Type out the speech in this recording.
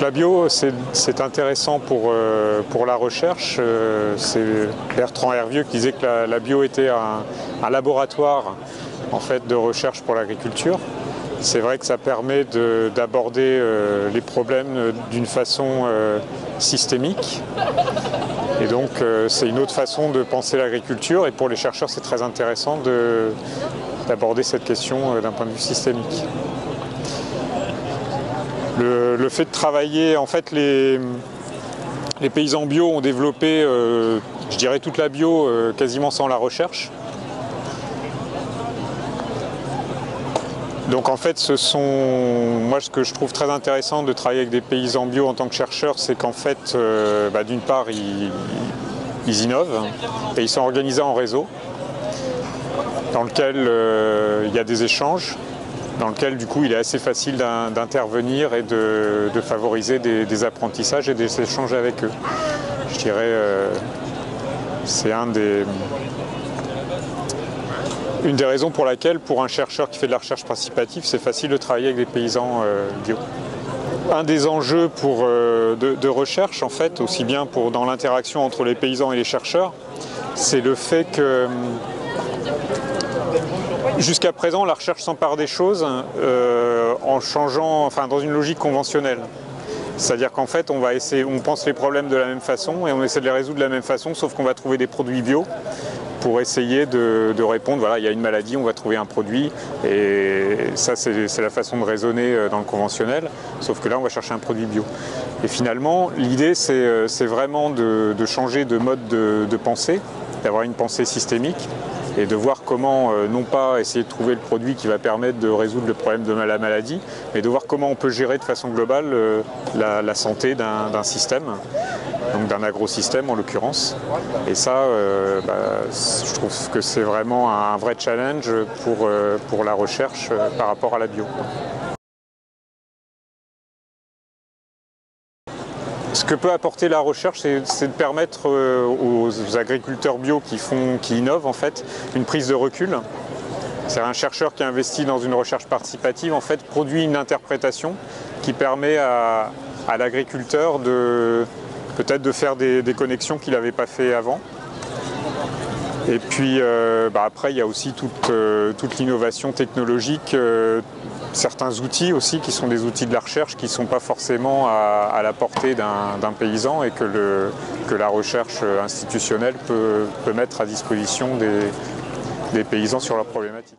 la bio, c'est intéressant pour la recherche. C'est Bertrand Hervieux qui disait que la bio était un laboratoire en fait, de recherche pour l'agriculture. C'est vrai que ça permet d'aborder les problèmes d'une façon systémique. Et donc c'est une autre façon de penser l'agriculture. Et pour les chercheurs, c'est très intéressant d'aborder cette question d'un point de vue systémique. Le fait de travailler, en fait, les paysans bio ont développé, je dirais, toute la bio quasiment sans la recherche. Donc en fait, moi ce que je trouve très intéressant de travailler avec des paysans bio en tant que chercheur, c'est qu'en fait, d'une part, ils innovent et ils sont organisés en réseau, dans lequel il y a des échanges, dans lequel du coup il est assez facile d'intervenir et de favoriser des apprentissages et des échanges avec eux. Je dirais, c'est une des raisons pour laquelle, pour un chercheur qui fait de la recherche participative, c'est facile de travailler avec des paysans bio. Un des enjeux de recherche, en fait, aussi bien dans l'interaction entre les paysans et les chercheurs, c'est le fait que jusqu'à présent, la recherche s'empare des choses en changeant, enfin, dans une logique conventionnelle. C'est-à-dire qu'en fait, on pense les problèmes de la même façon et on essaie de les résoudre de la même façon, sauf qu'on va trouver des produits bio pour essayer de répondre, voilà, il y a une maladie, on va trouver un produit, et ça c'est la façon de raisonner dans le conventionnel, sauf que là on va chercher un produit bio. Et finalement, l'idée c'est vraiment de changer de mode de pensée, d'avoir une pensée systémique, et de voir comment, non pas essayer de trouver le produit qui va permettre de résoudre le problème de la maladie, mais de voir comment on peut gérer de façon globale la santé d'un système, donc d'un agrosystème en l'occurrence. Et ça, je trouve que c'est vraiment un vrai challenge pour la recherche par rapport à la bio. Ce que peut apporter la recherche, c'est de permettre aux agriculteurs bio qui innovent en fait, une prise de recul. C'est un chercheur qui investit dans une recherche participative, en fait, produit une interprétation qui permet à l'agriculteur peut-être de faire des connexions qu'il n'avait pas fait avant. Et puis après, il y a aussi toute l'innovation technologique, certains outils aussi qui sont des outils de la recherche qui ne sont pas forcément à la portée d'un paysan et que la recherche institutionnelle peut mettre à disposition des paysans sur leurs problématiques.